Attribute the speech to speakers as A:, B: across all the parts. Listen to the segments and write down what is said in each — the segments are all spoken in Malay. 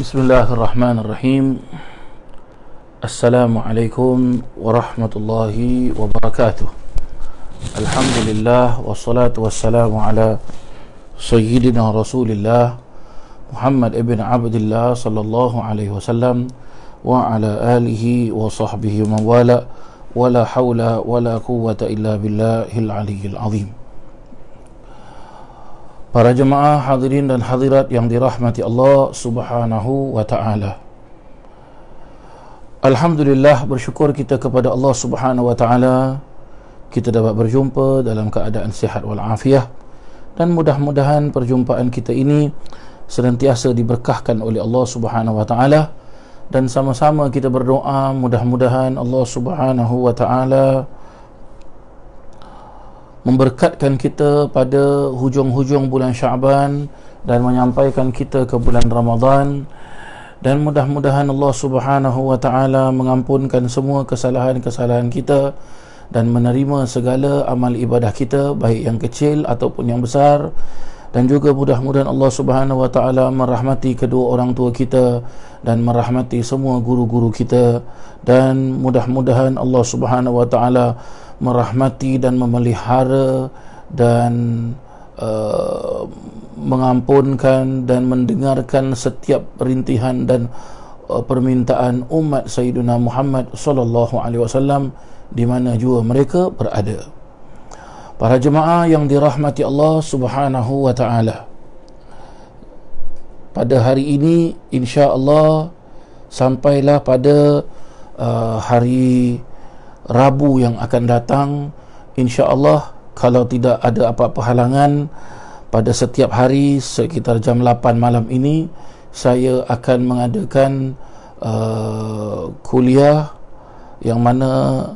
A: Bismillahirrahmanirrahim. Assalamualaikum warahmatullahi wabarakatuh. Alhamdulillah wassalatu wassalamu ala sayyidina Rasulillah Muhammad ibn Abdullah sallallahu alaihi wasallam wa ala alihi wa sahbihi wa wala wala hawla wala quwwata illa billahil aliyyil azim. Para jemaah hadirin dan hadirat yang dirahmati Allah Subhanahu wa ta'ala, alhamdulillah, bersyukur kita kepada Allah Subhanahu wa ta'ala kita dapat berjumpa dalam keadaan sihat walafiat, dan mudah-mudahan perjumpaan kita ini senantiasa diberkahkan oleh Allah Subhanahu wa ta'ala, dan sama-sama kita berdoa mudah-mudahan Allah Subhanahu wa ta'ala memberkatkan kita pada hujung-hujung bulan Syaban dan menyampaikan kita ke bulan Ramadan, dan mudah-mudahan Allah Subhanahu wa ta'ala mengampunkan semua kesalahan-kesalahan kita dan menerima segala amal ibadah kita, baik yang kecil ataupun yang besar. Dan juga mudah-mudahan Allah Subhanahu wa ta'ala merahmati kedua orang tua kita dan merahmati semua guru-guru kita, dan mudah-mudahan Allah Subhanahu wa ta'ala merahmati dan memelihara dan mengampunkan dan mendengarkan setiap perintihan dan permintaan umat Sayyidina Muhammad sallallahu alaihi wasallam di mana jua mereka berada. Para jemaah yang dirahmati Allah Subhanahu wa ta'ala, pada hari ini insya-Allah sampailah pada hari Rabu yang akan datang, insya-Allah, kalau tidak ada apa-apa halangan, pada setiap hari sekitar jam 8 malam ini saya akan mengadakan kuliah yang mana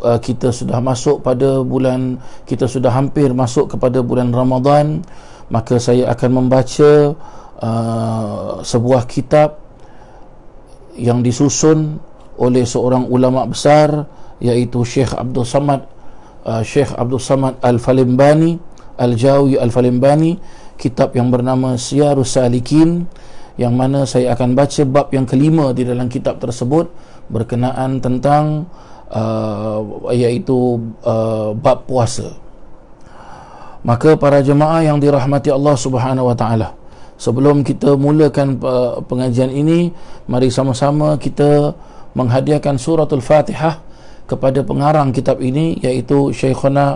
A: kita sudah masuk pada bulan, kita sudah hampir masuk kepada bulan Ramadan. Maka saya akan membaca sebuah kitab yang disusun oleh seorang ulama besar, iaitu Syekh Abdul Samad Al-Falimbani, Al-Jawi Al-Falimbani, kitab yang bernama Siyarus Salikin, yang mana saya akan baca bab yang kelima di dalam kitab tersebut berkenaan tentang iaitu bab puasa. Maka para jemaah yang dirahmati Allah Subhanahu wa ta'ala, sebelum kita mulakan pengajian ini, mari sama-sama kita menghadiahkan suratul Fatihah kepada pengarang kitab ini, iaitu Syekhuna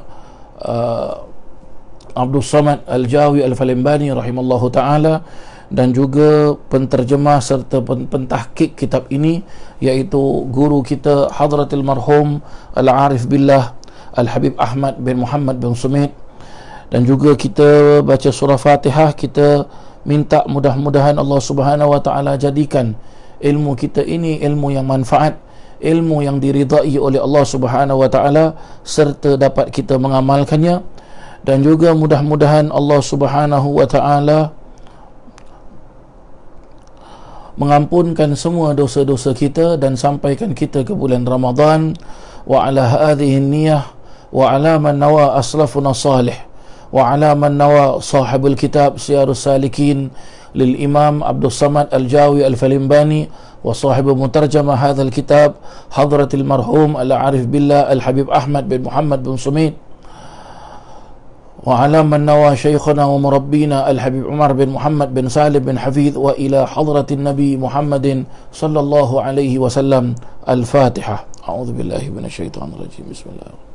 A: Abdul Samad Al-Jawi Al-Falimbani rahimallahu ta'ala, dan juga penterjemah serta pentahqiq kitab ini, iaitu guru kita Hadratil Marhum Al-Arif Billah Al-Habib Ahmad bin Muhammad bin Sumit. Dan juga kita baca surah Fatihah, kita minta mudah-mudahan Allah Subhanahu wa ta'ala jadikan ilmu kita ini ilmu yang manfaat, ilmu yang diridai oleh Allah Subhanahu wa ta'ala, serta dapat kita mengamalkannya. Dan juga mudah-mudahan Allah Subhanahu wa ta'ala mengampunkan semua dosa-dosa kita dan sampaikan kita ke bulan Ramadan. Wa ala hadhihi niyyah wa ala man nawa aslafuna salih wa ala man nawa sahibul kitab Siyarus Salikin lil Imam Abdul Samad Al-Jawi Al-Falimbani wa sahibu mutarjamah hadzal kitab Hadratil Marhum Al-Arif Billah Al-Habib Ahmad bin Muhammad bin Sumit, wa ala man nawa syekhuna wa murabbina Al-Habib Umar bin Muhammad bin Salim bin Hafidh, wa ila hadratin Nabi Muhammadin sallallahu alaihi wasallam. Al-Fatihah. A'udzu billahi minasyaitonir rajim. Bismillahirrahmanirrahim.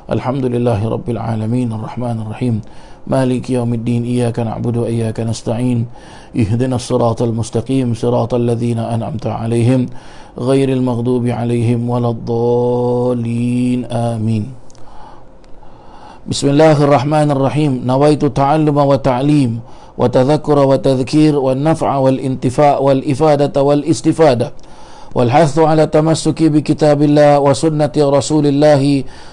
A: Alhamdulillahi rabbil alamin arrahmanir rahim maliki yaumiddin iyyaka na'budu wa iyyaka nasta'in ihdinas siratal mustaqim siratal ladzina an'amta 'alaihim ghairil maghdubi 'alaihim waladdallin. Amin. Bismillahirrahmanirrahim. Nawaitu ta'alluma wa ta'lim wa tadhakkura wa tadhkir wa naf'a wal intifa' wal ifadata wal istifada wal hathu ala tamassuki bi kitabillah wa sunnati rasulillah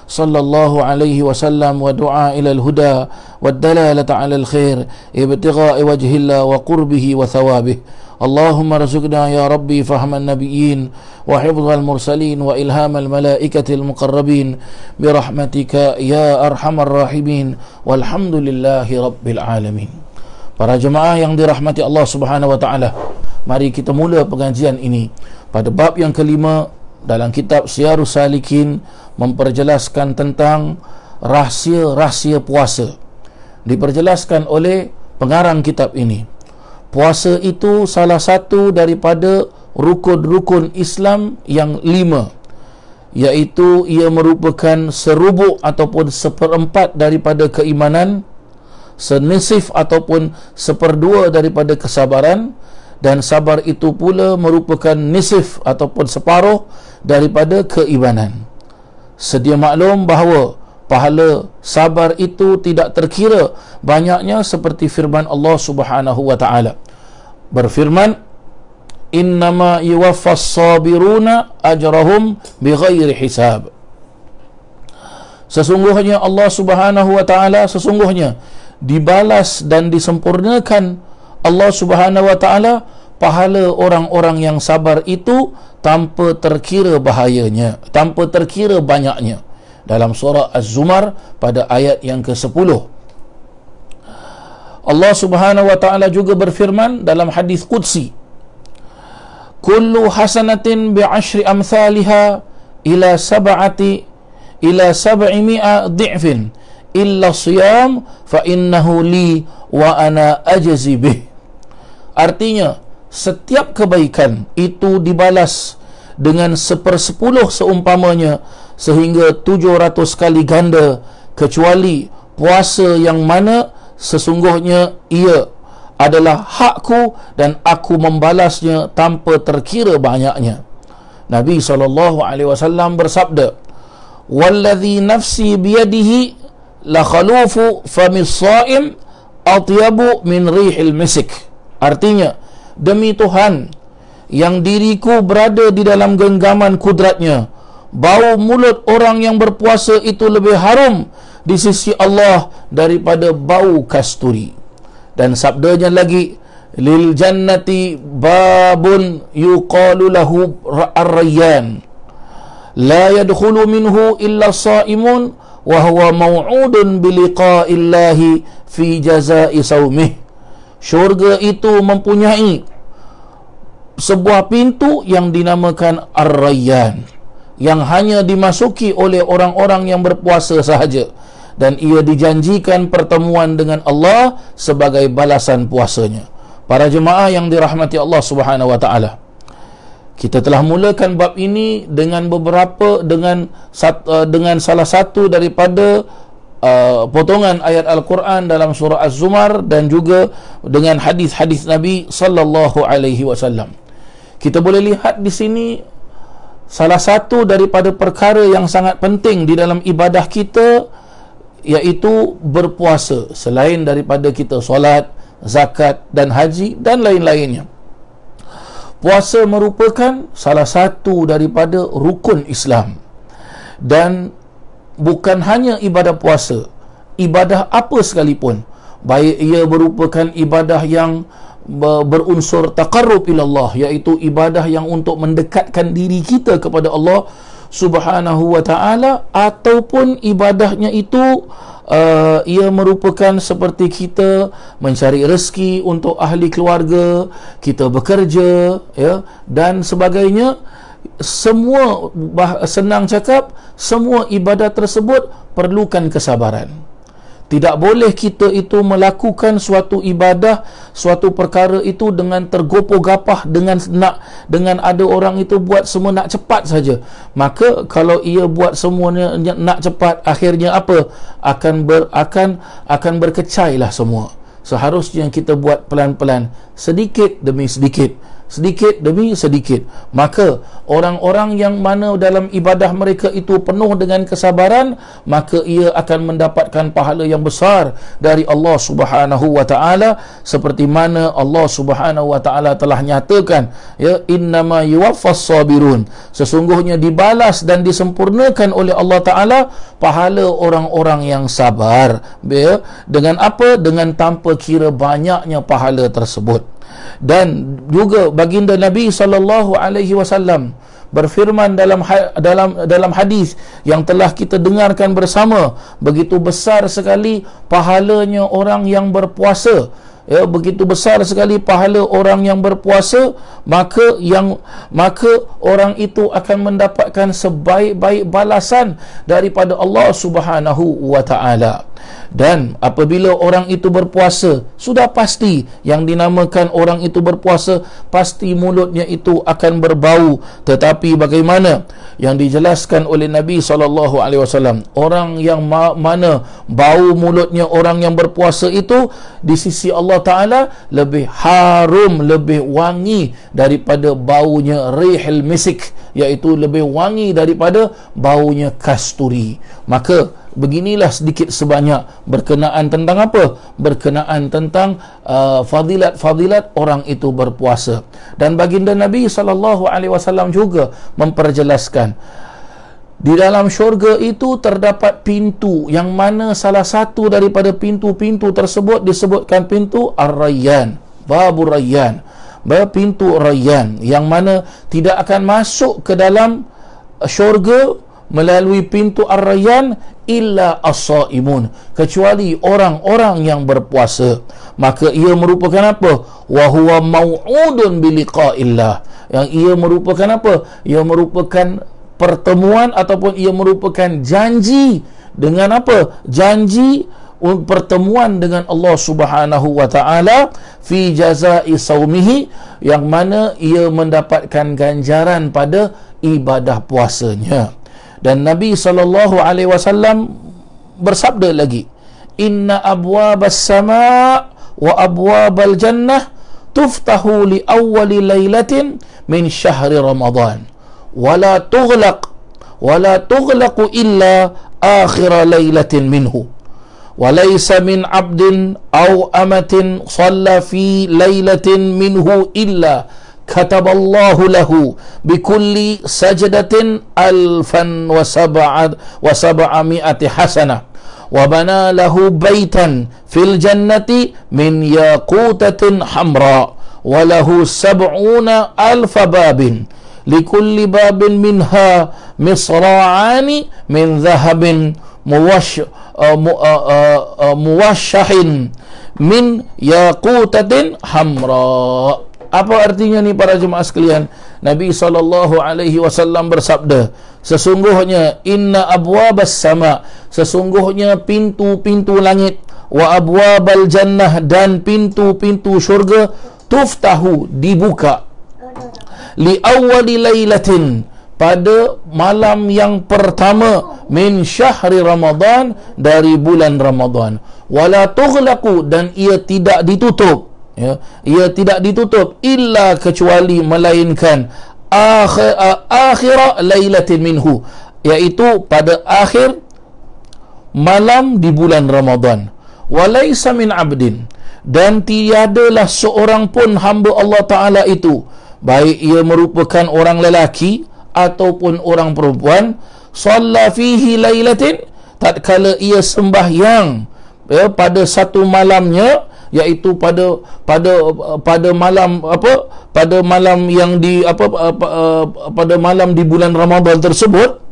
A: sallallahu alaihi wasallam wa du'a ila al-huda wad dalalata ala al-khair ibtigha'i wajhillah wa qurbihi wa thawabih. Allahumma razuqna ya Rabbi fahman nabiyyin wa hifdhal mursalin wa ilhamal malaikatil muqarrabin birahmatika ya arhamar rahimin walhamdulillahi rabbil alamin. Para jemaah yang dirahmati Allah Subhanahu wa taala, Mari kita mula pengajian ini pada bab yang kelima dalam kitab Siyarus Salikin, memperjelaskan tentang rahsia-rahsia puasa. Diperjelaskan oleh pengarang kitab ini, puasa itu salah satu daripada rukun-rukun Islam yang 5, iaitu ia merupakan serubuk ataupun seperempat daripada keimanan, senisif ataupun seperdua daripada kesabaran, dan sabar itu pula merupakan nisif ataupun separuh daripada keimanan. Sedia maklum bahawa pahala sabar itu tidak terkira banyaknya, seperti firman Allah Subhanahu wa taala. Berfirman, innama yuwaffas sabiruna ajrahum bighairi hisab. Sesungguhnya Allah Subhanahu wa taala, sesungguhnya dibalas dan disempurnakan Allah Subhanahu wa taala pahala orang-orang yang sabar itu tanpa terkira bahayanya, tanpa terkira banyaknya. Dalam surah Az-Zumar pada ayat yang ke-10. Allah Subhanahu wa taala juga berfirman dalam hadis qudsi, kullu hasanatin bi'ashri amsalha ila sab'imi'a dhi'fin illa siyam fa innahu li wa ana ajzi bih. Artinya, setiap kebaikan itu dibalas dengan 1/10 seumpamanya, sehingga 700 kali ganda, kecuali puasa yang mana sesungguhnya ia adalah hakku dan aku membalasnya tanpa terkira banyaknya. Nabi SAW bersabda, walladhi nafsi biyadihi la khalufu famis sa'im atyabu min rihil misik. Artinya, demi Tuhan yang diriku berada di dalam genggaman kudratnya, bau mulut orang yang berpuasa itu lebih harum di sisi Allah daripada bau kasturi. Dan sabdanya lagi, lil jannati babun yuqalu lahu ar-rayyan la yadkhulu minhu illa saimun wa huwa maw'udun biliqa'illahi fi jazai saumih. Syurga itu mempunyai sebuah pintu yang dinamakan Ar-Rayyan, yang hanya dimasuki oleh orang-orang yang berpuasa sahaja, dan ia dijanjikan pertemuan dengan Allah sebagai balasan puasanya. Para jemaah yang dirahmati Allah Subhanahu wa taala, kita telah mulakan bab ini dengan salah satu daripada potongan ayat Al-Quran dalam surah Az-Zumar, dan juga dengan hadis-hadis Nabi sallallahu alaihi wasallam. Kita boleh lihat di sini salah satu daripada perkara yang sangat penting di dalam ibadah kita, iaitu berpuasa, selain daripada kita solat, zakat dan haji dan lain-lainnya. Puasa merupakan salah satu daripada rukun Islam, dan bukan hanya ibadah puasa, ibadah apa sekalipun, baik ia merupakan ibadah yang berunsur taqarrub ilallah, iaitu ibadah yang untuk mendekatkan diri kita kepada Allah Subhanahu wa ta'ala, ataupun ibadahnya itu ia merupakan seperti kita mencari rezeki untuk ahli keluarga, kita bekerja, ya, dan sebagainya. Semua, senang cakap, semua ibadat tersebut perlukan kesabaran. Tidak boleh kita itu melakukan suatu ibadah, suatu perkara itu dengan tergopoh-gapah, dengan ada orang itu buat semua nak cepat saja. Maka kalau ia buat semuanya nak cepat, akhirnya apa? Akan berkecailah semua. Seharusnya kita buat pelan-pelan, sedikit demi sedikit, sedikit demi sedikit. Maka orang-orang yang mana dalam ibadah mereka itu penuh dengan kesabaran, maka ia akan mendapatkan pahala yang besar dari Allah Subhanahu wa ta'ala, seperti mana Allah Subhanahu wa ta'ala telah nyatakan, ya, innama yuwaffas sabirun, sesungguhnya dibalas dan disempurnakan oleh Allah ta'ala pahala orang-orang yang sabar, ya, dengan apa? Dengan tanpa kira banyaknya pahala tersebut. Dan juga baginda Nabi sallallahu alaihi wasallam berfirman dalam hadis yang telah kita dengarkan bersama, begitu besar sekali pahalanya orang yang berpuasa, ya, begitu besar sekali pahala orang yang berpuasa, maka orang itu akan mendapatkan sebaik-baik balasan daripada Allah Subhanahu wa taala. Dan apabila orang itu berpuasa, sudah pasti yang dinamakan orang itu berpuasa, pasti mulutnya itu akan berbau. Tetapi bagaimana yang dijelaskan oleh Nabi SAW, orang yang mana bau mulutnya orang yang berpuasa itu di sisi Allah Ta'ala lebih harum, lebih wangi daripada baunya rihil misik, iaitu lebih wangi daripada baunya kasturi. Maka beginilah sedikit sebanyak berkenaan tentang apa? Berkenaan tentang fadilat-fadilat orang itu berpuasa. Dan baginda Nabi SAW juga memperjelaskan, di dalam syurga itu terdapat pintu, yang mana salah satu daripada pintu-pintu tersebut disebutkan pintu Ar-Rayyan, Babur Rayyan, pintu Rayyan, yang mana tidak akan masuk ke dalam syurga melalui pintu Ar-Rayyan illa as-saimun, kecuali orang-orang yang berpuasa. Maka ia merupakan apa? Wa huwa mau'udun biliqa'illah, yang ia merupakan apa? Ia merupakan pertemuan ataupun ia merupakan janji dengan apa? Janji pertemuan dengan Allah Subhanahu wa taala fi jazai saumihi, yang mana ia mendapatkan ganjaran pada ibadah puasanya. Dan Nabi SAW bersabda lagi, inna abwabas sama' wa abwabal jannah tuftahu li awwali laylatin min syahri Ramadan wala tughlaqu illa akhira laylatin minhu walaysa min abdin aw amatin shalla fi laylatin minhu illa kataballahu lahu bikulli sajdatin alfan wa sab'ami'ati hasanah wa bana lahu baitan fil jannati min yaqutatin hamra wa lahu sab'una alfa babin likulli babin minha misra'ani min dhahabin muwashshahin min yaqutatin hamra. Apa artinya ni para jemaah sekalian? Nabi SAW bersabda, sesungguhnya inna abwabas sama, sesungguhnya pintu-pintu langit, wa abwabal jannah, dan pintu-pintu syurga, tuftahu, dibuka, li awwali laylatin, pada malam yang pertama, min syahri Ramadan, dari bulan Ramadan, wala tughlaqu, dan ia tidak ditutup, ya, ia tidak ditutup illa, kecuali melainkan akhir lailatin minhu, iaitu pada akhir malam di bulan Ramadan. Walaysa min abdin, dan tiadalah seorang pun hamba Allah Ta'ala itu, baik ia merupakan orang lelaki ataupun orang perempuan, shalla fihi lailatin, tatkala ia sembahyang, ya, pada satu malamnya, iaitu pada malam apa, pada malam yang di pada malam di bulan Ramadan tersebut,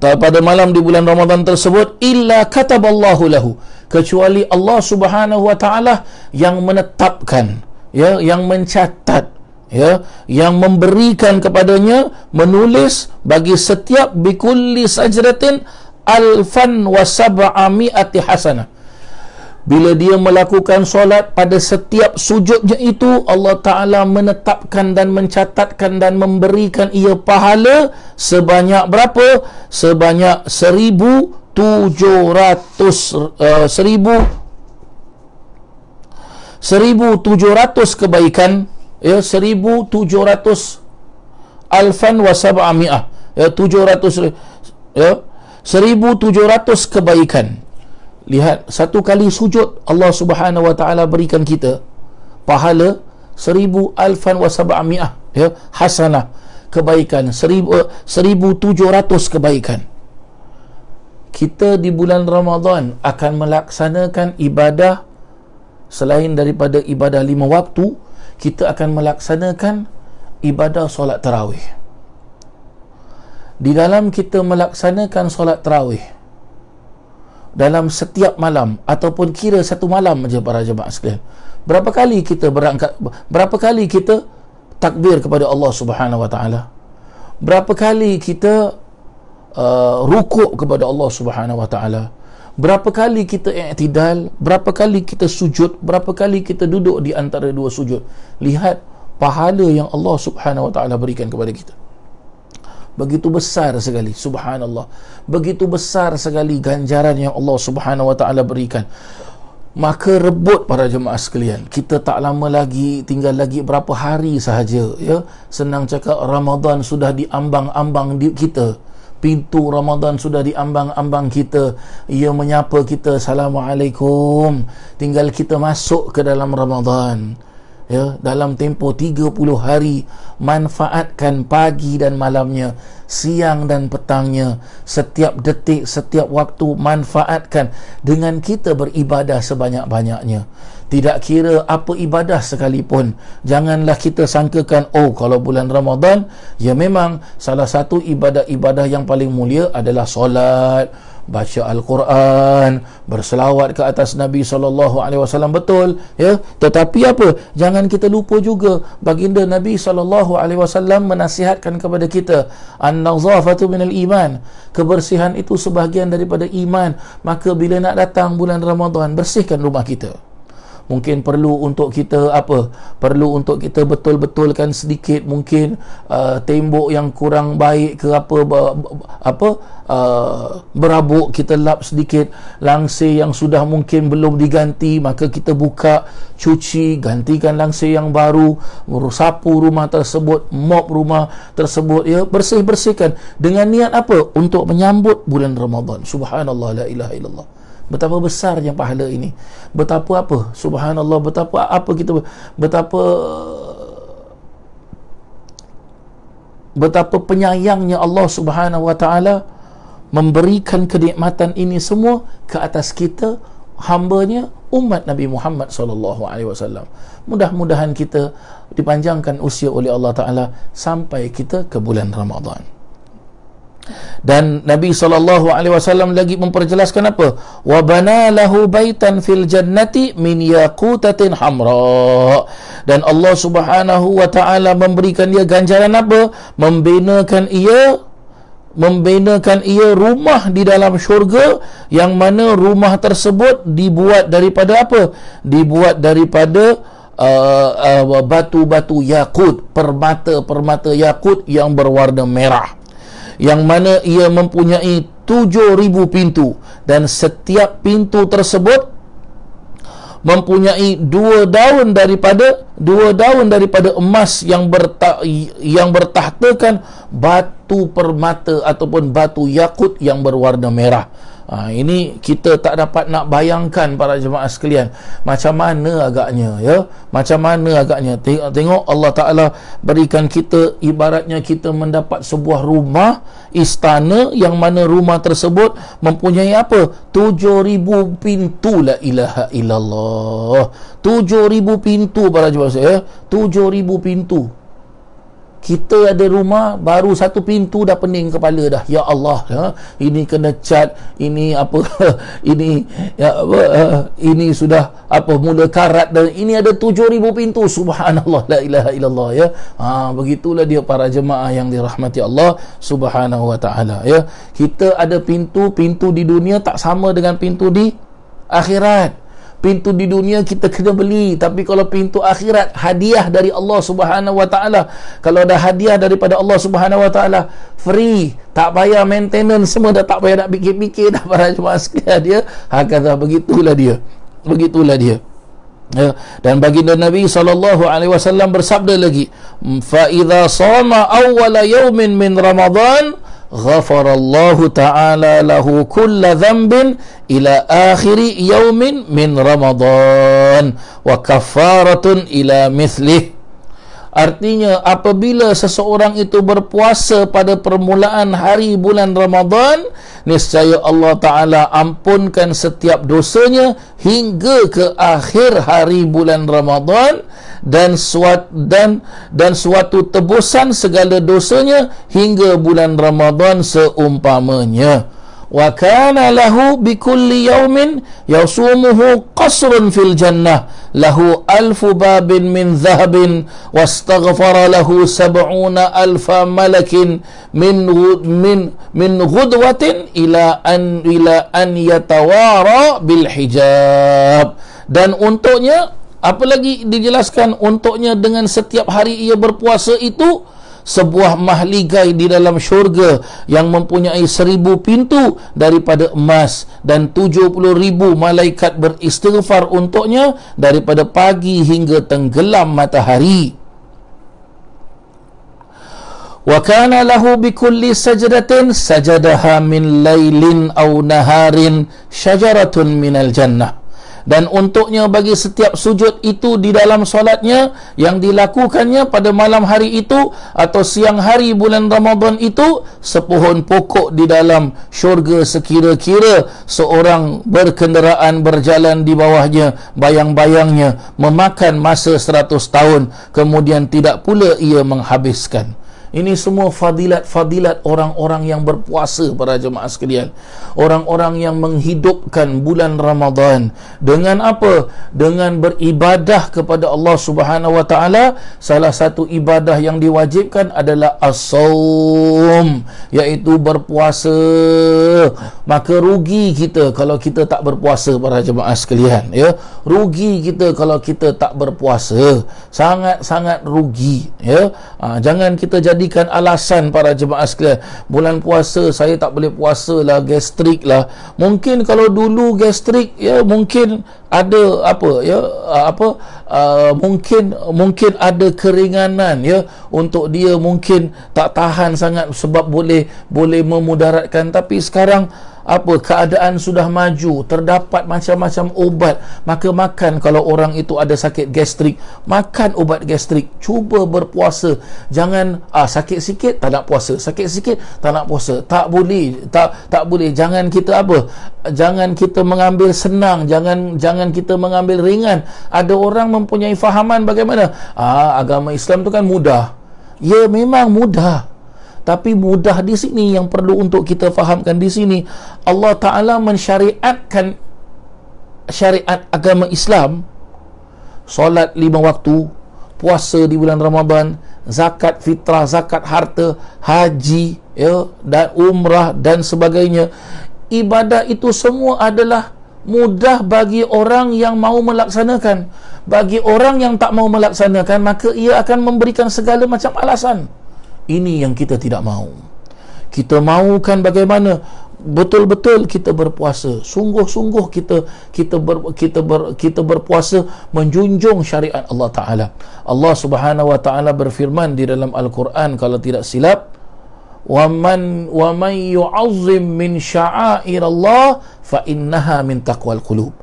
A: pada malam di bulan Ramadan tersebut, illa kataballahu lahu, kecuali Allah Subhanahu wa taala yang menetapkan, ya, yang mencatat, ya, yang memberikan kepadanya, menulis bagi setiap bikulli sajdatin alfan wa sab'ami'ati hasanah. Bila dia melakukan solat, pada setiap sujudnya itu Allah Ta'ala menetapkan dan mencatatkan dan memberikan ia pahala sebanyak berapa? Sebanyak 1,700 kebaikan, ya, 1,700 alfan wa sab'ami'ah, ya, 700, ya, 1,700 kebaikan. Lihat, satu kali sujud Allah Subhanahu wa taala berikan kita pahala 1,000 alfan wa sab'ami'ah, ya, hasanah, kebaikan, 1,700 kebaikan. Kita di bulan Ramadan akan melaksanakan ibadah selain daripada ibadah 5 waktu. Kita akan melaksanakan ibadah solat tarawih. Di dalam kita melaksanakan solat tarawih, dalam setiap malam, ataupun kira satu malam saja para jemaah sekalian, berapa kali kita berangkat, berapa kali kita takbir kepada Allah Subhanahu Wa Taala, berapa kali kita rukuk kepada Allah Subhanahu Wa Taala, berapa kali kita i'tidal, berapa kali kita sujud, berapa kali kita duduk di antara dua sujud. Lihat pahala yang Allah Subhanahu Wa Taala berikan kepada kita. Begitu besar sekali, subhanallah. Begitu besar sekali ganjaran yang Allah Subhanahu Wa Taala berikan. Maka rebut para jemaah sekalian. Kita tak lama lagi, tinggal lagi berapa hari sahaja, ya. Senang cakap, Ramadan sudah diambang-ambang di kita. Pintu Ramadan sudah diambang-ambang kita. Ia menyapa kita, Assalamualaikum. Tinggal kita masuk ke dalam Ramadan. Ya, dalam tempoh 30 hari, manfaatkan pagi dan malamnya, siang dan petangnya, setiap detik, setiap waktu manfaatkan dengan kita beribadah sebanyak-banyaknya. Tidak kira apa ibadah sekalipun, janganlah kita sangkakan, oh kalau bulan Ramadan, ya memang salah satu ibadah-ibadah yang paling mulia adalah solat, baca Al-Quran, berselawat ke atas Nabi SAW, betul, ya. Tetapi apa? Jangan kita lupa juga baginda Nabi SAW menasihatkan kepada kita, an-nazafatu minal iman, kebersihan itu sebahagian daripada iman. Maka bila nak datang bulan Ramadan, bersihkan rumah kita. Mungkin perlu untuk kita apa? Perlu untuk kita betul-betulkan sedikit, mungkin tembok yang kurang baik ke berabuk, kita lap sedikit. Langsir yang sudah mungkin belum diganti, maka kita buka, cuci, gantikan langsir yang baru, sapu rumah tersebut, mop rumah tersebut, ya, bersihkan dengan niat apa? Untuk menyambut bulan Ramadan. Subhanallah, la ilaha illallah. Betapa besarnya pahala ini. Betapa apa? Subhanallah, betapa apa kita, betapa penyayangnya Allah Subhanahu Wa Taala memberikan kenikmatan ini semua ke atas kita, hambanya, umat Nabi Muhammad SAW. Mudah-mudahan kita dipanjangkan usia oleh Allah Ta'ala sampai kita ke bulan Ramadan. Dan Nabi SAW lagi memperjelaskan apa? Wa bana lahu baitan fil jannati min yaqutatin hamra. Dan Allah Subhanahu wa taala memberikan dia ganjaran apa? Membinakan ia rumah di dalam syurga, yang mana rumah tersebut dibuat daripada apa? Dibuat daripada batu-batu yakut, permata yakut yang berwarna merah, yang mana ia mempunyai 7,000 pintu, dan setiap pintu tersebut mempunyai dua daun daripada emas yang bertahtakan batu permata ataupun batu yakut yang berwarna merah. Ini kita tak dapat nak bayangkan para jemaah sekalian, macam mana agaknya, ya, macam mana agaknya. Tengok Allah Ta'ala berikan kita, ibaratnya kita mendapat sebuah rumah, istana, yang mana rumah tersebut mempunyai apa? 7,000 pintu. La ilaha illallah. 7,000 pintu para jemaah sekalian, 7,000 pintu. Kita ada rumah, baru satu pintu dah pening kepala dah. Ya Allah, ya, ini kena cat, ini apa, ini ya, ini sudah apa, mula karat, dan ini ada 7,000 pintu. Subhanallah, la ilaha illallah, ya. Begitulah dia para jemaah yang dirahmati Allah Subhanahu wa taala, ya. Kita ada pintu di dunia tak sama dengan pintu di akhirat. Pintu di dunia kita kena beli, tapi kalau pintu akhirat hadiah dari Allah Subhanahu wa taala. Kalau ada hadiah daripada Allah Subhanahu wa taala, free, tak payah maintenance, semua dah tak payah nak fikir-fikir dah para jemaah sekalian, dia. Hakata, begitulah dia. Ya. Dan baginda Nabi SAW bersabda lagi, fa idza shama awwala yawmin min Ramadan ghafarallahu ta'ala lahu kulla dhanbin ila akhiri yaumin min Ramadan wa kafaratun ila mithlih. Artinya, apabila seseorang itu berpuasa pada permulaan hari bulan Ramadan, niscaya Allah Ta'ala ampunkan setiap dosanya hingga ke akhir hari bulan Ramadan, dan suatu tebusan segala dosanya hingga bulan Ramadan seumpamanya. wa kana lahu bikulli yawmin yasumuhu qasrun fil jannah lahu alfu babin min dhahabin wastaghfara lahu sab'una alfa malakin min ghudwatin ila an yatawara bil hijab. Dan untuknya, apalagi dijelaskan, untuknya dengan setiap hari ia berpuasa itu sebuah mahligai di dalam syurga yang mempunyai 1000 pintu daripada emas, dan 70,000 malaikat beristighfar untuknya daripada pagi hingga tenggelam matahari. Wa kana lahu bikulli sajdatin sajadaha min lailin aw naharin syajaratun minal jannah. Dan untuknya bagi setiap sujud itu di dalam solatnya yang dilakukannya pada malam hari itu atau siang hari bulan Ramadan itu, sepohon pokok di dalam syurga sekira-kira seorang berkenderaan berjalan di bawahnya, bayang-bayangnya memakan masa 100 tahun, kemudian tidak pula ia menghabiskan. Ini semua fadilat-fadilat orang-orang yang berpuasa, para jemaah sekalian. Orang-orang yang menghidupkan bulan Ramadan. Dengan apa? Dengan beribadah kepada Allah Subhanahu Wa Taala. Salah satu ibadah yang diwajibkan adalah as-saum, iaitu berpuasa. Maka rugi kita kalau kita tak berpuasa, para jemaah sekalian, ya. Rugi kita kalau kita tak berpuasa. Sangat-sangat rugi, ya. Jangan kita jadikan alasan, para jemaah sekalian, bulan puasa saya tak boleh puasa lah, gastrik lah. Mungkin kalau dulu gastrik, ya, mungkin ada mungkin ada keringanan, ya, untuk dia mungkin tak tahan sangat sebab boleh memudaratkan. Tapi sekarang keadaan sudah maju, terdapat macam-macam obat, maka makan. Kalau orang itu ada sakit gastrik, makan ubat gastrik, cuba berpuasa. Jangan sakit sikit tak nak puasa, sakit sikit tak nak puasa. Tak boleh, tak boleh. Jangan kita mengambil senang, jangan kita mengambil ringan. Ada orang mempunyai fahaman bagaimana agama Islam tu kan mudah. Ya, memang mudah. Tapi mudah di sini yang perlu untuk kita fahamkan di sini, Allah Ta'ala mensyariatkan syariat agama Islam, solat 5 waktu, puasa di bulan Ramadan, zakat fitrah, zakat harta, haji, ya, dan umrah dan sebagainya. Ibadah itu semua adalah mudah bagi orang yang mau melaksanakan. Bagi orang yang tak mau melaksanakan, maka ia akan memberikan segala macam alasan. Ini yang kita tidak mahu. Kita mahukan bagaimana betul-betul kita berpuasa, sungguh-sungguh kita berpuasa menjunjung syariat Allah Ta'ala. Allah Subhanahu Wa Ta'ala berfirman di dalam Al-Quran, kalau tidak silap, وَمَنْ يُعَظِّمْ مِنْ شَعَائِرَ اللَّهِ فَإِنَّهَا مِنْ تَقْوَى الْقُلُوبِ.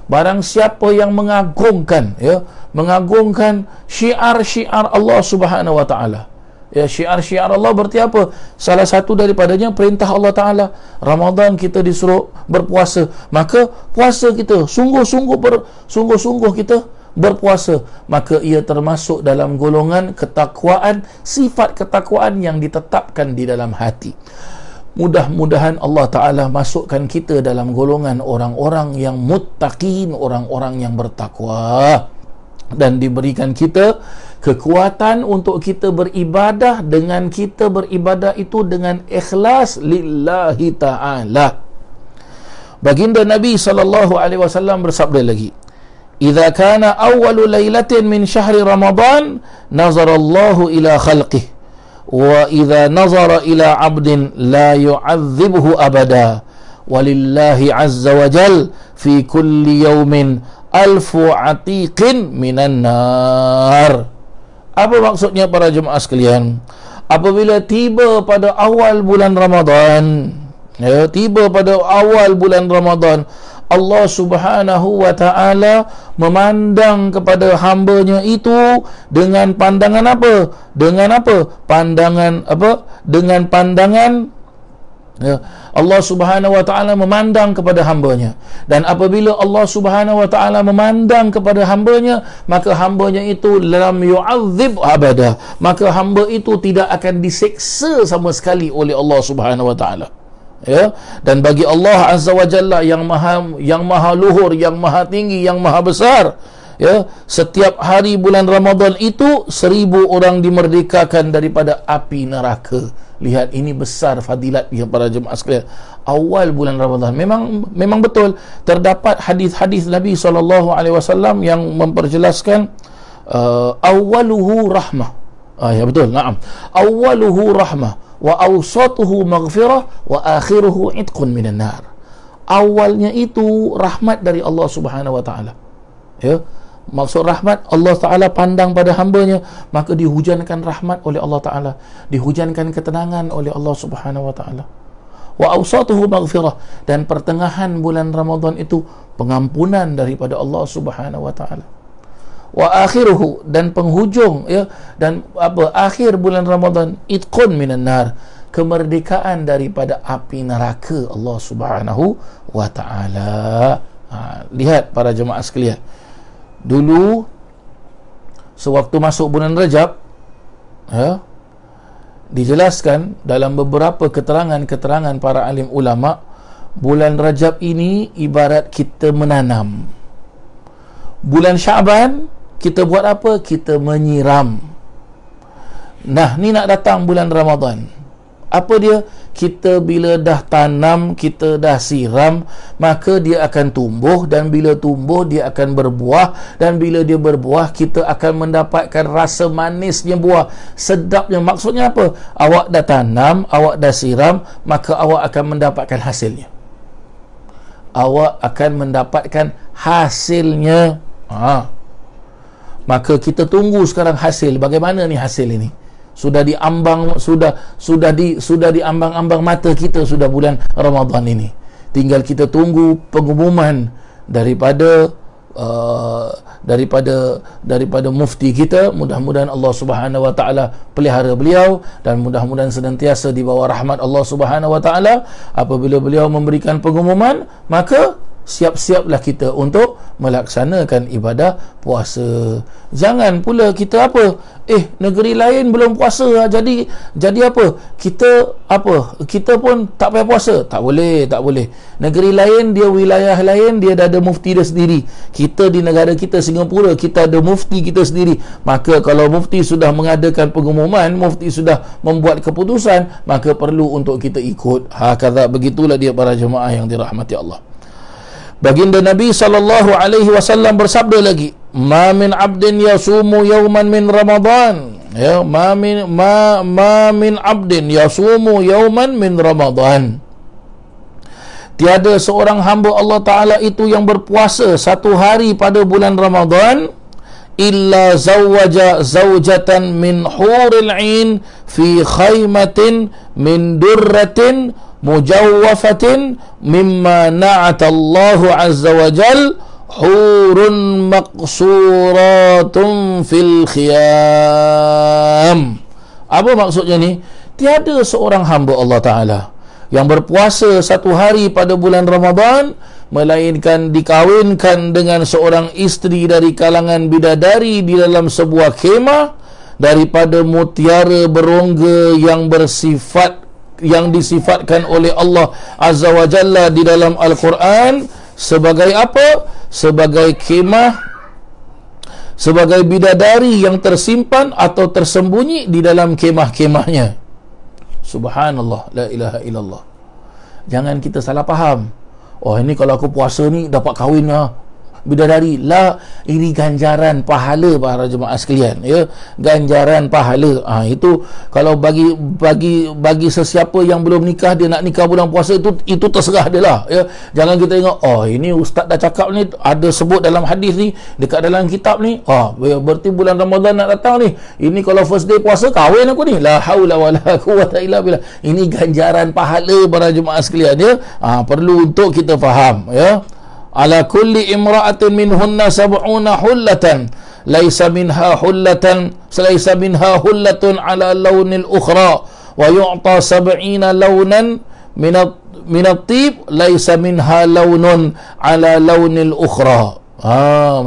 A: Barang siapa yang mengagungkan, ya, mengagungkan syiar-syiar Allah Subhanahu Wa Ta'ala. Ya, syiar-syiar Allah berarti apa? Salah satu daripadanya perintah Allah Ta'ala. Ramadan kita disuruh berpuasa, maka puasa kita, sungguh-sungguh kita berpuasa, maka ia termasuk dalam golongan ketakwaan, sifat ketakwaan yang ditetapkan di dalam hati. Mudah-mudahan Allah Ta'ala masukkan kita dalam golongan orang-orang yang muttaqin, orang-orang yang bertakwa, dan diberikan kita kekuatan untuk kita beribadah, dengan kita beribadah itu dengan ikhlas lillahi ta'ala. Baginda Nabi SAW bersabda lagi, "Idza kana awwalu lailatin min syahri Ramadan nazara Allahu ila khalqihi wa idza nazara ila 'abdin la yu'adzibuhu abada walillahi 'azza wa jal fi kulli yawmin alfu atiqin minan nar." Apa maksudnya, para jemaah sekalian? Apabila tiba pada awal bulan Ramadan, ya, tiba pada awal bulan Ramadan, Allah Subhanahu Wa Ta'ala memandang kepada hamba-Nya itu dengan pandangan apa? Dengan apa? Pandangan apa? Dengan pandangan, ya, Allah Subhanahu Wa Ta'ala memandang kepada hamba-Nya. Dan apabila Allah Subhanahu Wa Ta'ala memandang kepada hamba-Nya, maka hamba-Nya itu lam yu'adzib abada, maka hamba itu tidak akan diseksa sama sekali oleh Allah Subhanahu Wa Ta'ala. ya. Dan bagi Allah Azza wa Jalla yang maha luhur, yang maha tinggi, yang maha besar, ya, setiap hari bulan Ramadan itu 1000 orang dimerdekakan daripada api neraka. Lihat, ini besar fadilat yang para jemaah sekalian. Awal bulan Ramadan memang betul terdapat hadis-hadis Nabi SAW yang memperjelaskan awaluhu rahmah. Ya betul, na'am. Awaluhu rahmah wa awsatuhu maghfirah wa akhiruhu itqun minan nar. Awalnya itu rahmat dari Allah Subhanahu wa taala. Ya. Maksud rahmat, Allah Ta'ala pandang pada hambanya, maka dihujankan rahmat oleh Allah Ta'ala, dihujankan ketenangan oleh Allah Subhanahu wa Ta'ala. Wa awsatuhu maghfirah, dan pertengahan bulan Ramadan itu pengampunan daripada Allah Subhanahu wa Ta'ala. Wa akhiruhu, dan penghujung, ya, dan akhir bulan Ramadan, itqun minan nar, kemerdekaan daripada api neraka Allah Subhanahu wa Ta'ala. Lihat para jemaah sekalian, dulu sewaktu masuk bulan Rajab, ya, dijelaskan dalam beberapa keterangan para alim ulama, bulan Rajab ini ibarat kita menanam. Bulan Syaban kita buat apa? Kita menyiram. Nah, ni nak datang bulan Ramadan. Apa dia? Kita bila dah tanam, kita dah siram, maka dia akan tumbuh, dan bila tumbuh dia akan berbuah, dan bila dia berbuah kita akan mendapatkan rasa manisnya buah, sedapnya. Maksudnya apa? Awak dah tanam, awak dah siram, maka awak akan mendapatkan hasilnya. Awak akan mendapatkan hasilnya. Maka kita tunggu sekarang hasil. Bagaimana ni hasil ini? Sudah diambang, sudah diambang-ambang mata kita sudah bulan Ramadan ini. Tinggal kita tunggu pengumuman daripada mufti kita. Mudah-mudahan Allah Subhanahu wa taala pelihara beliau, dan mudah-mudahan senantiasa di bawah rahmat Allah Subhanahu wa taala. Apabila beliau memberikan pengumuman, maka siap-siaplah kita untuk melaksanakan ibadah puasa. Jangan pula kita negeri lain belum puasa, jadi apa? Kita pun tak payah puasa. Tak boleh. Negeri lain, dia wilayah lain, dia dah ada mufti dia sendiri. Kita di negara kita Singapura, kita ada mufti kita sendiri. Maka kalau mufti sudah mengadakan pengumuman, mufti sudah membuat keputusan, maka perlu untuk kita ikut. Hakadha, begitulah dia para jemaah yang dirahmati Allah. Baginda Nabi SAW bersabda lagi, ma min abdin yasumu yawman min Ramadan, ya, ma min abdin yasumu yawman min Ramadan. Tiada seorang hamba Allah Ta'ala itu yang berpuasa satu hari pada bulan Ramadan, illa zawwaja zawjatan min huril 'ain fi khaymatin min durratin mujawwafatin mimma na'atallahu azza wa jal hurun maqsuratun fil khiyam. Apa maksudnya ni? Tiada seorang hamba Allah Ta'ala yang berpuasa satu hari pada bulan Ramadan melainkan dikawinkan dengan seorang isteri dari kalangan bidadari di dalam sebuah kemah daripada mutiara berongga yang disifatkan oleh Allah Azza wa Jalla di dalam Al-Quran sebagai apa? Sebagai kemah, sebagai bidadari yang tersimpan atau tersembunyi di dalam kemah-kemahnya. Subhanallah, la ilaha illallah. Jangan kita salah faham. Oh, ini kalau aku puasa ni dapat kahwin bidadari. La, ini ganjaran pahala para jemaah sekalian, ya, ganjaran pahala. Itu kalau bagi sesiapa yang belum nikah, dia nak nikah bulan puasa, itu terserah dia lah, ya. Jangan kita tengok, oh ini ustaz dah cakap ni, ada sebut dalam hadis ni, dekat dalam kitab ni, berarti bulan Ramadan nak datang ni, ini kalau first day puasa kahwin aku ni. La haula wala quwwata illa billah. Ini ganjaran pahala para jemaah sekalian, ya. Perlu untuk kita faham, ya. Ala kulli imra'atin minhunna sab'una hullatan laysa minha hullatun ala lawnil ukhra wa yu'ta sab'ina lawnan min at-tib laysa minha lawnun ala lawnil ukhra.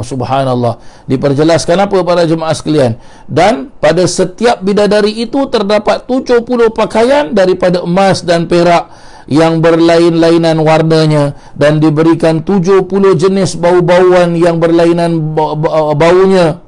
A: Subhanallah. Diperjelaskan apa para jemaah sekalian? Dan pada setiap bidadari itu terdapat 70 pakaian daripada emas dan perak yang berlain-lainan warnanya, dan diberikan 70 jenis bau-bauan yang berlainan baunya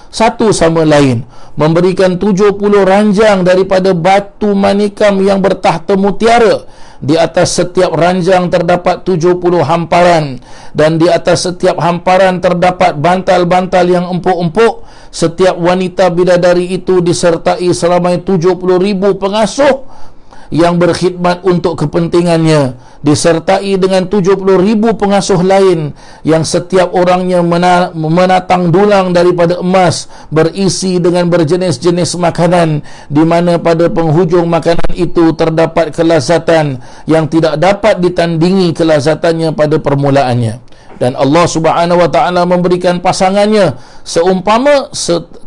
A: satu sama lain, memberikan 70 ranjang daripada batu manikam yang bertahta mutiara. Di atas setiap ranjang terdapat 70 hamparan, dan di atas setiap hamparan terdapat bantal-bantal yang empuk-empuk. Setiap wanita bidadari itu disertai seramai 70,000 pengasuh yang berkhidmat untuk kepentingannya, disertai dengan 70,000 pengasuh lain yang setiap orangnya menatang dulang daripada emas berisi dengan berjenis-jenis makanan, di mana pada penghujung makanan itu terdapat kelazatan yang tidak dapat ditandingi kelazatannya pada permulaannya. Dan Allah Subhanahu wa taala memberikan pasangannya seumpama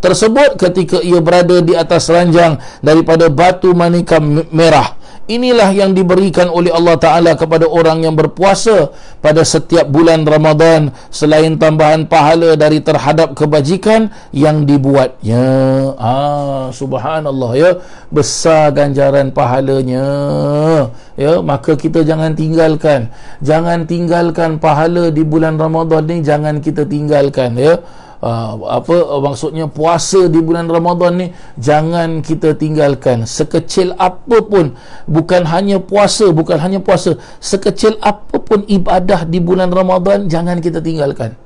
A: tersebut ketika ia berada di atas ranjang daripada batu manikam merah. Inilah yang diberikan oleh Allah Ta'ala kepada orang yang berpuasa pada setiap bulan Ramadan, selain tambahan pahala dari terhadap kebajikan yang dibuatnya. Subhanallah, ya, besar ganjaran pahalanya, ya. Maka kita jangan tinggalkan pahala di bulan Ramadan ni, jangan kita tinggalkan, ya. Maksudnya puasa di bulan Ramadan ni jangan kita tinggalkan. Sekecil apapun, bukan hanya puasa, sekecil apapun ibadah di bulan Ramadan jangan kita tinggalkan.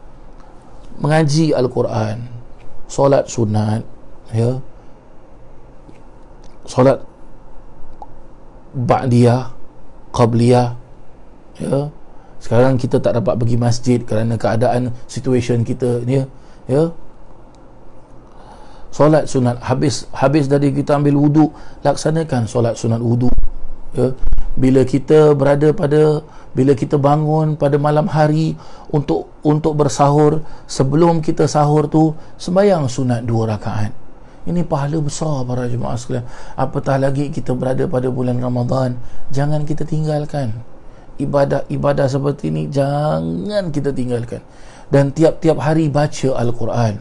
A: Mengaji Al-Quran, solat sunat, ya, solat ba'diyah, qabliyah, ya. Sekarang kita tak dapat pergi masjid kerana keadaan situation kita ni, ya. Solat sunat, habis dari kita ambil wudu, laksanakan solat sunat wudu, ya. Bila kita bangun pada malam hari untuk bersahur, sebelum kita sahur tu sembahyang sunat 2 rakaat. Ini pahala besar para jemaah sekalian. Apatah lagi kita berada pada bulan Ramadan, jangan kita tinggalkan ibadah seperti ini, jangan kita tinggalkan. Dan tiap-tiap hari baca Al-Quran,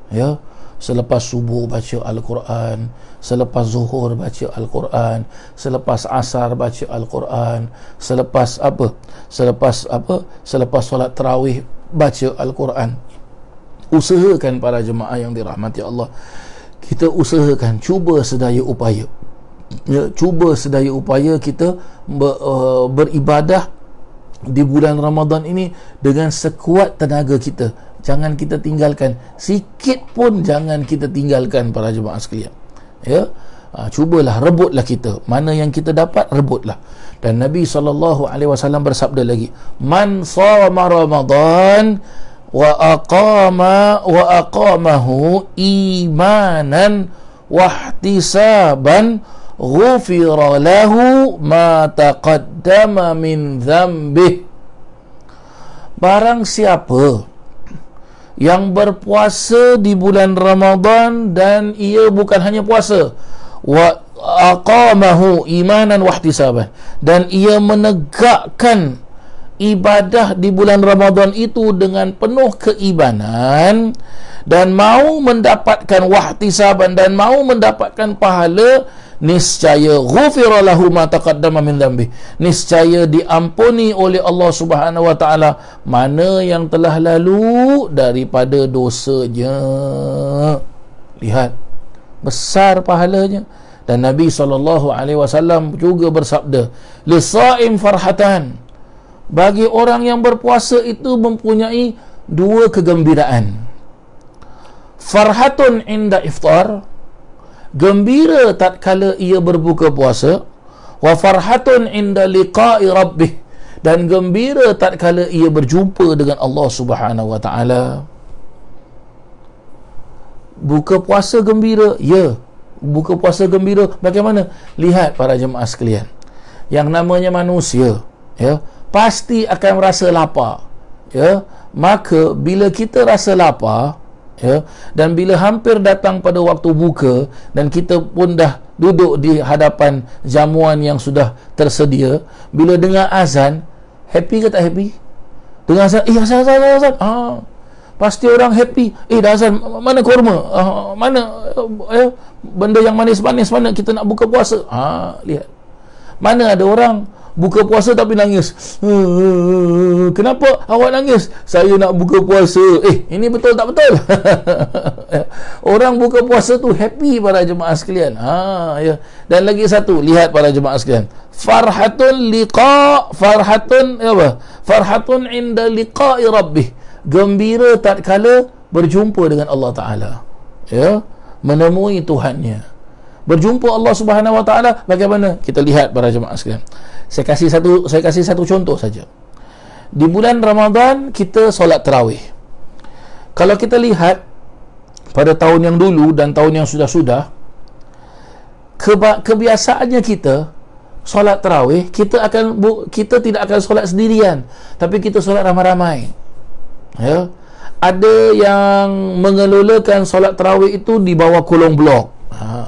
A: ya. Selepas subuh baca Al-Quran, selepas zuhur baca Al-Quran, selepas asar baca Al-Quran, selepas solat tarawih baca Al-Quran. Usahakan para jemaah yang dirahmati Allah, kita usahakan, cuba sedaya upaya, ya, kita beribadah di bulan Ramadan ini dengan sekuat tenaga kita. Jangan kita tinggalkan, sikit pun jangan kita tinggalkan para jemaah sekalian, ya. Cubalah, rebutlah kita, mana yang kita dapat rebutlah. Dan Nabi SAW bersabda lagi, man shama Ramadan wa aqamahu imanan wa ihtisaban ghufira lahu ma taqaddama min dhanbih. Barang siapa yang berpuasa di bulan Ramadan dan ia bukan hanya puasa, wa aqamahu imanan wa ihtisaban, dan ia menegakkan ibadah di bulan Ramadan itu dengan penuh keimanan dan mau mendapatkan wahtisaban dan mau mendapatkan pahala, niscaya ghufira lahu ma taqaddama min dhanbi, niscaya diampuni oleh Allah Subhanahu wa taala mana yang telah lalu daripada dosanya. Lihat besar pahalanya. Dan Nabi SAW juga bersabda, lisaim farhatan, bagi orang yang berpuasa itu mempunyai 2 kegembiraan. Farhatun inda iftar, gembira tatkala ia berbuka puasa. Wa farhatun inda liqa'i rabbih, dan gembira tatkala ia berjumpa dengan Allah Subhanahu wa taala. Buka puasa gembira, ya. Buka puasa gembira bagaimana? Lihat para jemaah sekalian, yang namanya manusia, ya, pasti akan rasa lapar, ya. Maka bila kita rasa lapar, ya, dan bila hampir datang pada waktu buka dan kita pun dah duduk di hadapan jamuan yang sudah tersedia, bila dengar azan, happy ke tak happy? Dengar azan, azan. Pasti orang happy. Dah azan, mana kurma? Mana benda yang manis-manis, mana kita nak buka puasa? Lihat. Mana ada orang buka puasa tapi nangis. Kenapa awak nangis? Saya nak buka puasa. Ini betul tak betul? Orang buka puasa tu happy para jemaah sekalian. Ya. Dan lagi satu, lihat para jemaah sekalian. Farhatun inda liqa'i rabbih. Gembira tatkala berjumpa dengan Allah Taala. Ya, menemui Tuhannya. Berjumpa Allah Subhanahu Wa Taala bagaimana? Kita lihat para jemaah sekalian. Saya kasih satu contoh saja. Di bulan Ramadan kita solat tarawih. Kalau kita lihat pada tahun yang dulu dan tahun yang sudah-sudah, kebiasaannya kita solat tarawih, kita tidak akan solat sendirian, tapi kita solat ramai-ramai. Ya. Ada yang mengelolakan solat tarawih itu di bawah kolong blok.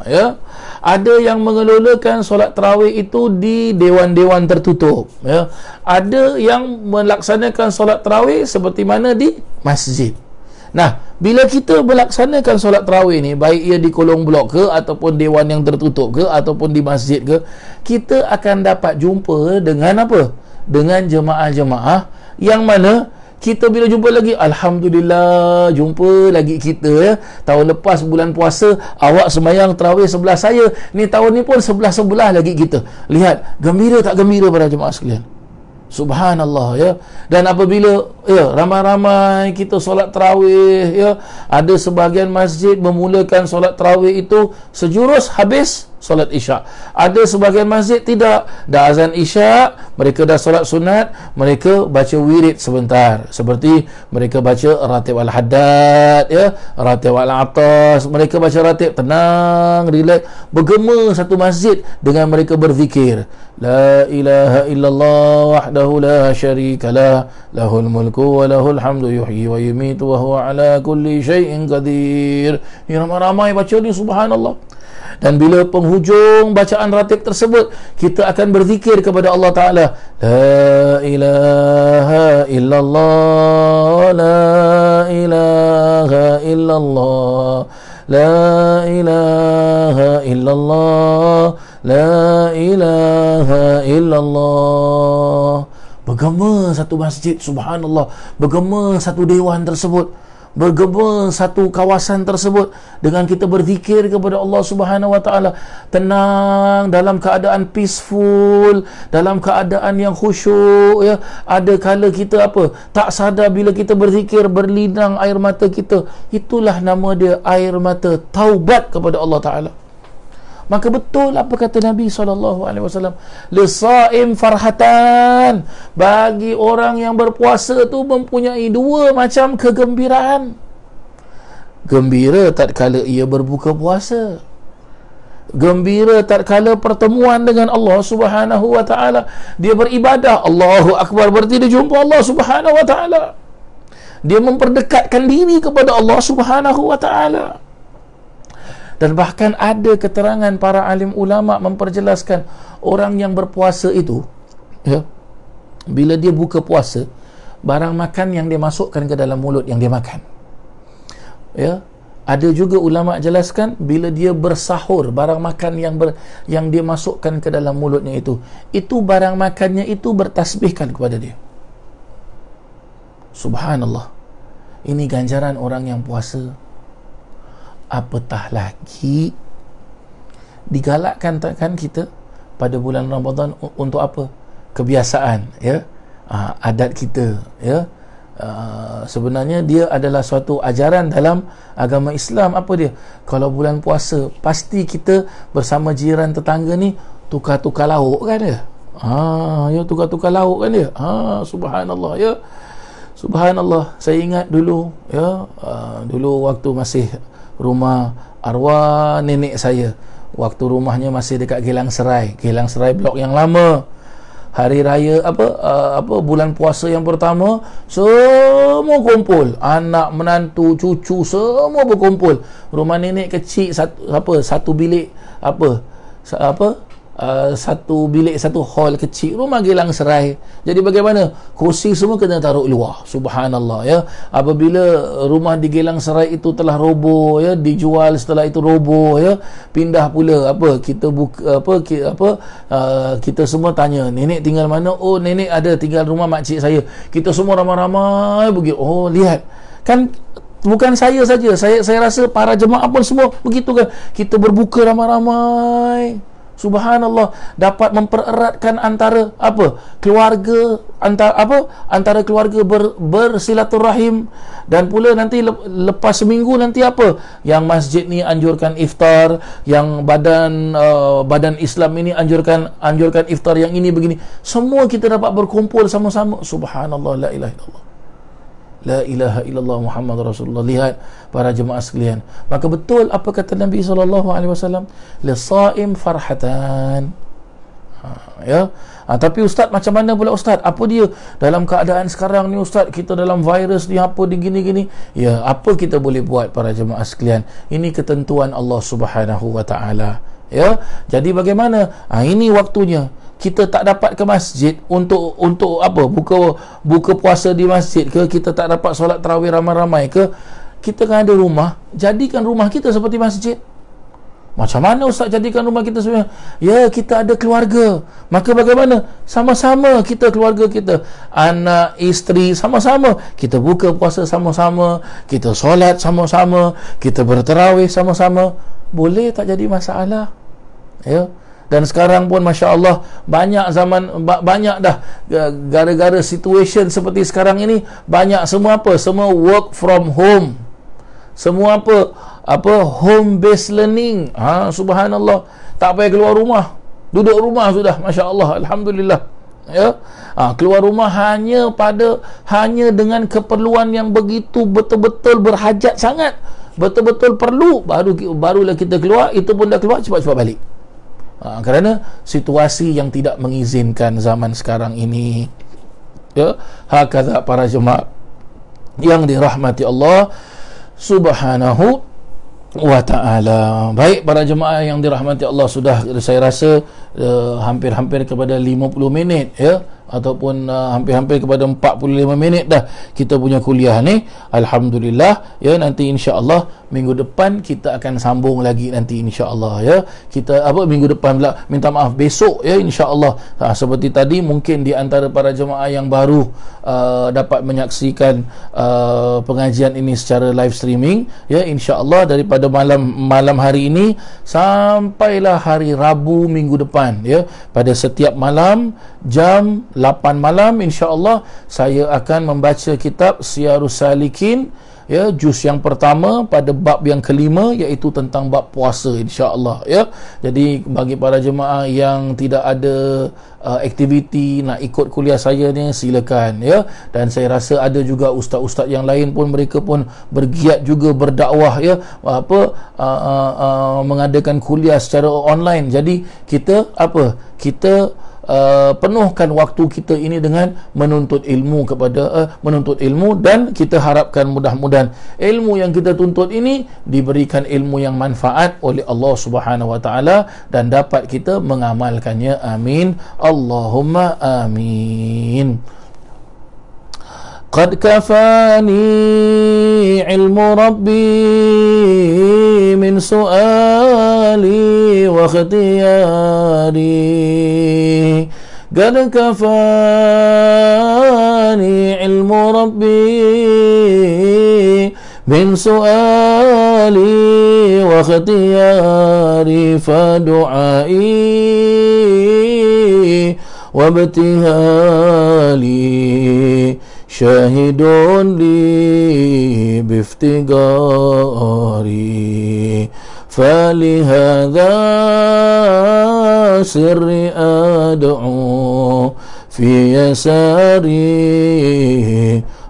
A: Ya. Ada yang mengelolakan solat tarawih itu di dewan-dewan tertutup. Ya. Ada yang melaksanakan solat tarawih seperti mana di masjid. Nah, bila kita melaksanakan solat tarawih ni, baik ia di kolong blok ke, ataupun dewan yang tertutup ke, ataupun di masjid ke, kita akan dapat jumpa dengan apa? Dengan jemaah-jemaah yang mana kita bila jumpa lagi, Alhamdulillah, jumpa lagi kita ya. Tahun lepas bulan puasa, awak sembahyang tarawih sebelah saya. Ni tahun ni pun sebelah-sebelah lagi kita. Lihat, gembira tak gembira para jemaah sekalian? Subhanallah ya. Dan apabila ya ramai-ramai kita solat tarawih ya, ada sebahagian masjid memulakan solat tarawih itu sejurus habis solat isyak. Ada sebahagian masjid tidak, dah azan isyak, mereka dah solat sunat, mereka baca wirid sebentar, seperti mereka baca ratib al-haddad ya, ratib al-atas, mereka baca ratib tenang, relax, bergema satu masjid dengan mereka berzikir, la ilaha illallah wahdahu la syarikalah, lahul mulku wa lahul hamdu yuhyi wa yumitu wa huwa ala kulli syai'in qadir. Ni ramai-ramai baca ni, subhanallah. Dan bila penghujung bacaan ratib tersebut, kita akan berzikir kepada Allah Ta'ala, la ilaha illallah, la ilaha illallah, la ilaha illallah, la ilaha illallah. Bergema satu masjid, subhanallah, bergema satu dewan tersebut, bergema satu kawasan tersebut dengan kita berzikir kepada Allah Subhanahu Wa Taala, tenang, dalam keadaan peaceful, dalam keadaan yang khusyuk ya. Ada kala kita tak sadar bila kita berzikir berlinang air mata kita. Itulah nama dia, air mata taubat kepada Allah Taala. Maka betul apa kata Nabi SAW, lisaim farhatan, bagi orang yang berpuasa tu mempunyai dua macam kegembiraan. Gembira tatkala ia berbuka puasa, gembira tatkala pertemuan dengan Allah Subhanahu Wa Taala. Dia beribadah, Allahu Akbar, berarti dia jumpa Allah Subhanahu Wa Taala. Dia memperdekatkan diri kepada Allah Subhanahu Wa Taala. Dan bahkan ada keterangan para alim ulama memperjelaskan, orang yang berpuasa itu ya, bila dia buka puasa, barang makan yang dia masukkan ke dalam mulut yang dia makan ya. Ada juga ulama jelaskan, bila dia bersahur, barang makan yang dia masukkan ke dalam mulutnya itu barang makannya itu bertasbihkan kepada dia. Subhanallah. Ini ganjaran orang yang puasa. Apatah lagi digalakkan takkan kita pada bulan Ramadan untuk apa? Kebiasaan ya, adat kita ya. Sebenarnya dia adalah suatu ajaran dalam agama Islam. Apa dia? Kalau bulan puasa, pasti kita bersama jiran tetangga ni tukar-tukar lauk kan dia? Ya, tukar-tukar lauk kan dia? Subhanallah ya. Subhanallah. Saya ingat dulu ya, dulu waktu masih rumah arwah nenek saya, waktu rumahnya masih dekat Geylang Serai blok yang lama. Hari raya bulan puasa yang pertama, semua kumpul, anak menantu cucu semua berkumpul. Rumah nenek kecil, satu bilik satu bilik, satu hall kecil, rumah Gelang Serai. Jadi bagaimana? Kursi semua kena taruh luar. Subhanallah, ya. Apabila rumah di Gelang Serai itu telah roboh, ya, dijual, setelah itu roboh, ya, pindah pula kita kita semua tanya, nenek tinggal mana? Oh, nenek ada tinggal rumah makcik saya. Kita semua ramai-ramai begitu. Oh, lihat kan, bukan saya saja, saya rasa para jemaah pun semua begitu kan. Kita berbuka ramai-ramai. Subhanallah, dapat mempereratkan antara keluarga, antara keluarga bersilaturahim. Dan pula nanti lepas seminggu nanti yang masjid ni anjurkan iftar, yang badan Islam ini anjurkan iftar yang ini begini. Semua kita dapat berkumpul sama-sama. Subhanallah, la ilaha illallah. La ilaha illallah Muhammad Rasulullah. Lihat para jemaah sekalian, maka betul apa kata Nabi SAW, lisaim farhatan. Ya. Tapi ustaz, macam mana pula ustaz? Apa dia dalam keadaan sekarang ni ustaz, kita dalam virus ni, apa di gini-gini? Ya, apa kita boleh buat para jemaah sekalian? Ini ketentuan Allah Subhanahu wa taala. Ya. Jadi bagaimana? Ini waktunya. Kita tak dapat ke masjid untuk buka puasa di masjid ke, kita tak dapat solat tarawih ramai-ramai ke, kita kan ada rumah, jadikan rumah kita seperti masjid. Macam mana ustaz jadikan rumah kita seperti? Ya, kita ada keluarga, maka bagaimana? Sama-sama kita, keluarga kita, anak, isteri, sama-sama kita buka puasa sama-sama, kita solat sama-sama, kita bertarawih sama-sama. Boleh tak jadi masalah? Ya. Dan sekarang pun Masya Allah, banyak dah gara-gara situation seperti sekarang ini, banyak semua semua work from home, semua home based learning. Subhanallah, tak payah keluar rumah, duduk rumah sudah, Masya Allah, Alhamdulillah. Ya. Keluar rumah hanya dengan keperluan yang begitu betul-betul berhajat sangat, betul-betul perlu, barulah kita keluar. Itu pun dah keluar, cepat-cepat balik. Kerana situasi yang tidak mengizinkan zaman sekarang ini. Ya, hakadha para jemaah yang dirahmati Allah Subhanahu wa ta'ala. Baik para jemaah yang dirahmati Allah, sudah saya rasa hampir-hampir kepada 50 minit, ya, ataupun hampir-hampir kepada 45 minit dah kita punya kuliah ni. Alhamdulillah, ya. Nanti insya-Allah minggu depan kita akan sambung lagi nanti insya-Allah, ya. Kita minggu depan pula, minta maaf, besok, ya, insya-Allah. Seperti tadi, mungkin di antara para jemaah yang baru dapat menyaksikan pengajian ini secara live streaming, ya, insya-Allah daripada malam hari ini sampailah hari Rabu minggu depan, ya, pada setiap malam jam 8 malam insya-Allah saya akan membaca kitab Siyarus Salikin, ya, juz yang pertama pada bab yang kelima, iaitu tentang bab puasa insya-Allah, ya. Jadi bagi para jemaah yang tidak ada aktiviti nak ikut kuliah saya ni, silakan, ya. Dan saya rasa ada juga ustaz-ustaz yang lain pun, mereka pun bergiat juga berdakwah, ya, mengadakan kuliah secara online. Jadi kita penuhkan waktu kita ini dengan menuntut ilmu dan kita harapkan mudah-mudahan ilmu yang kita tuntut ini diberikan ilmu yang manfaat oleh Allah Subhanahu wa taala dan dapat kita mengamalkannya. Amin, Allahumma amin. Qad kafani ilmu rabbi min su'ali wa ikhtiyari. Qad kafani ilmu rabbi min su'ali wa ikhtiyari, fa du'ai wa ibtihali syahidun li biftigari, falihadha sirri ad'u fi yasari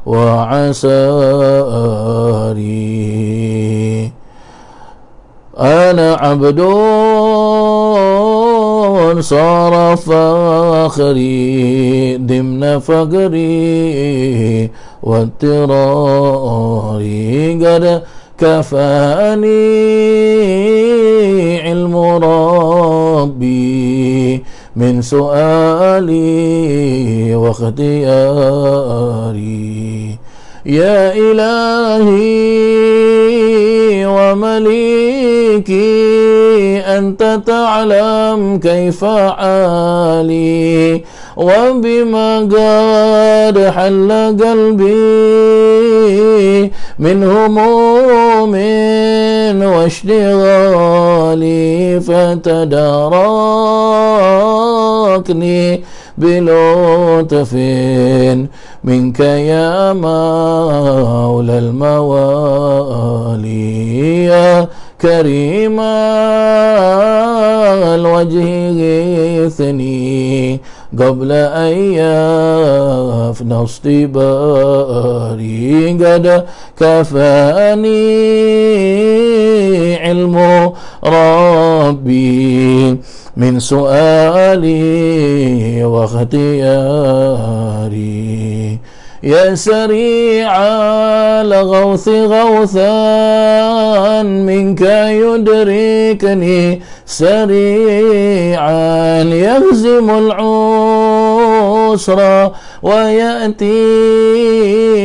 A: wa asari. Ana abdun sara fakhri dimna faqri wa tirari. Qad kafani ilmu rabbi من سؤالي واختياري يا إلهي ومليكي أنت تعلم كيف حالي وبما قد حل قلبي من هموم واشتغالي فتداركني بلطف منك يا مولى الموالي يا كريم الوجه غثني قبل أن يفنى اصطباري قد كفاني علم ربي من سؤالي واختياري يا سريع الغوث غوثا منك يدركني سريعا يهزم العسر ويأتي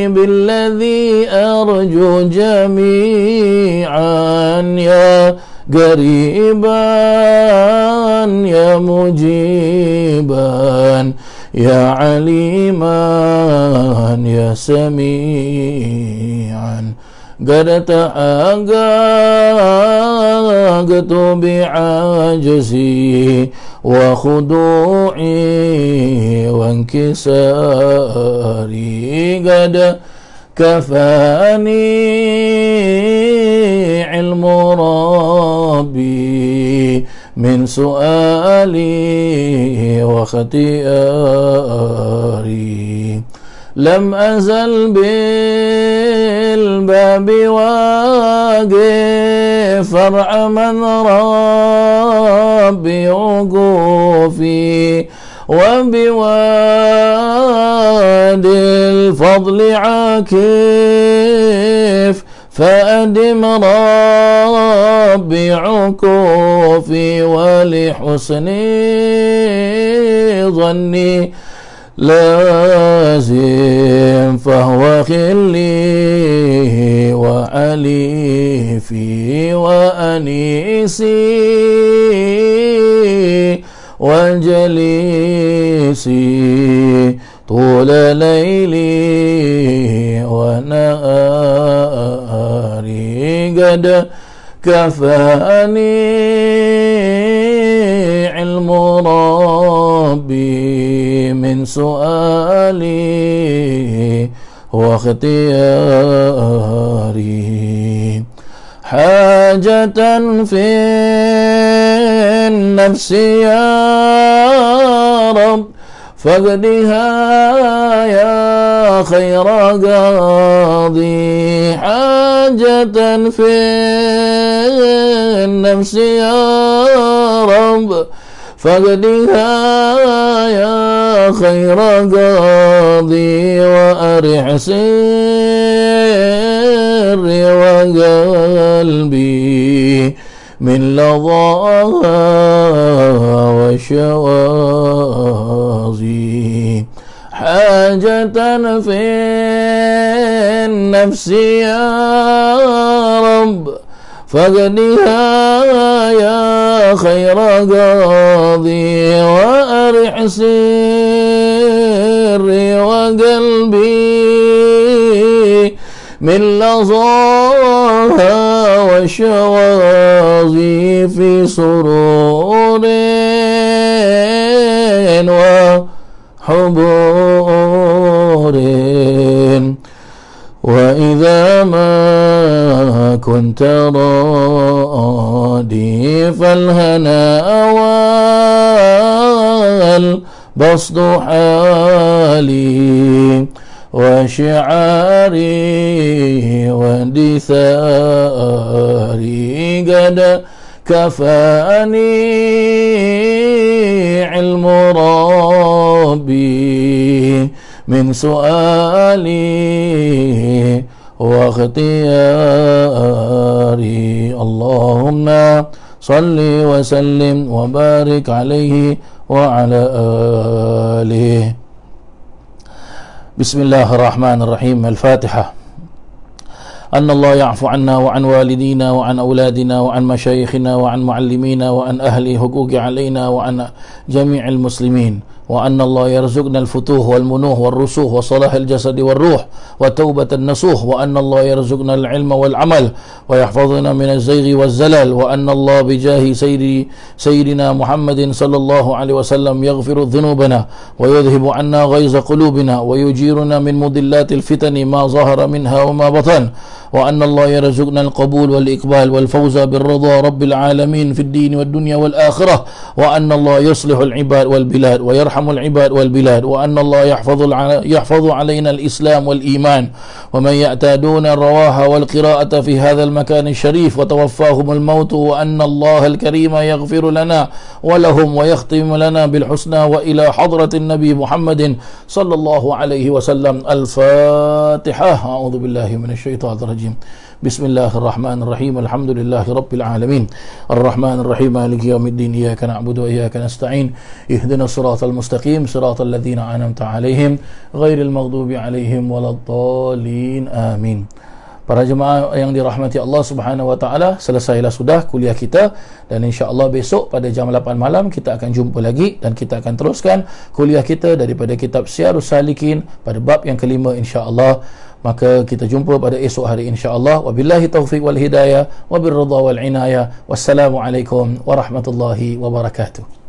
A: بالذي أرجو جميعا يا قريبا يا مجيبا يا عليما يا سميعا قد تحققت بعجزي وخضوعي وانكساري قد كفاني علم ربي من سؤالي واختياري لم أزل بالباب واقف فرع من ربي وقوفي وبوادي الفضل عاكف فأدم ربي عكوفي ولحسن ظني لازم فهو خلي وأليفي وأنيسي وجليسي طول ليلي ونهاري قد كفاني علم ربي من سؤالي واختياري حاجة في النفس يا رب فاقضها يا خير قاضي حاجة في النفس يا رب فاقضها يا خير قاضي وأرح سري وقلبي من لظاها وشوازي حاجة في النفس يا رب فاقضها يا خير قاضي وأرح سري وقلبي من لظاها وشوازي في سرور وحبور وإذا ما كنت رادف الهنا والبسط حالي وشعاري واندثاري قد كفاني علم ربي من سؤالي واختياري اللهم salli wa sallim wa barik alaihi wa ala alihi. Bismillahirrahmanirrahim. Al-Fatihah. أن الله يعفو عنا وعن والدينا وعن أولادنا وعن مشايخنا وعن معلمينا وعن أهل حقوق علينا وعن جميع المسلمين، وأن الله يرزقنا الفتوح والمنوح والرسوخ وصلاح الجسد والروح وتوبة النصوح، وأن الله يرزقنا العلم والعمل ويحفظنا من الزيغ والزلل، وأن الله بجاه سيدنا محمد صلى الله عليه وسلم يغفر ذنوبنا ويذهب عنا غيظ قلوبنا ويجيرنا من مضلات الفتن ما ظهر منها وما بطن، وأن الله يرزقنا القبول والإقبال والفوز بالرضا رب العالمين في الدين والدنيا والآخرة، وأن الله يصلح العباد والبلاد ويرحم العباد والبلاد، وأن الله يحفظ علينا الإسلام والإيمان، ومن يعتادون الرواح والقراءة في هذا المكان الشريف وتوفاهم الموت، وأن الله الكريم يغفر لنا ولهم ويختم لنا بالحسنى وإلى حضرة النبي محمد صلى الله عليه وسلم. الفاتحة. أعوذ بالله من الشيطان الرجيم. بسم الله الرحمن الرحيم. الحمد لله رب العالمين الرحمن الرحيم مالك يوم الدين إياك نعبد وإياك نستعين اهدنا الصراط المستقيم صراط الذين أنعمت عليهم غير المغضوب عليهم ولا الضالين. آمين. Para jemaah yang dirahmati Allah Subhanahu wa taala, selesailah sudah kuliah kita dan insya-Allah besok pada jam 8 malam kita akan jumpa lagi dan kita akan teruskan kuliah kita daripada kitab Syiarus Salikin pada bab yang kelima insya-Allah. Maka kita jumpa pada esok hari insya-Allah. Wabillahi taufiq wal hidayah wa birridha wal inayah. Wassalamualaikum warahmatullahi wabarakatuh.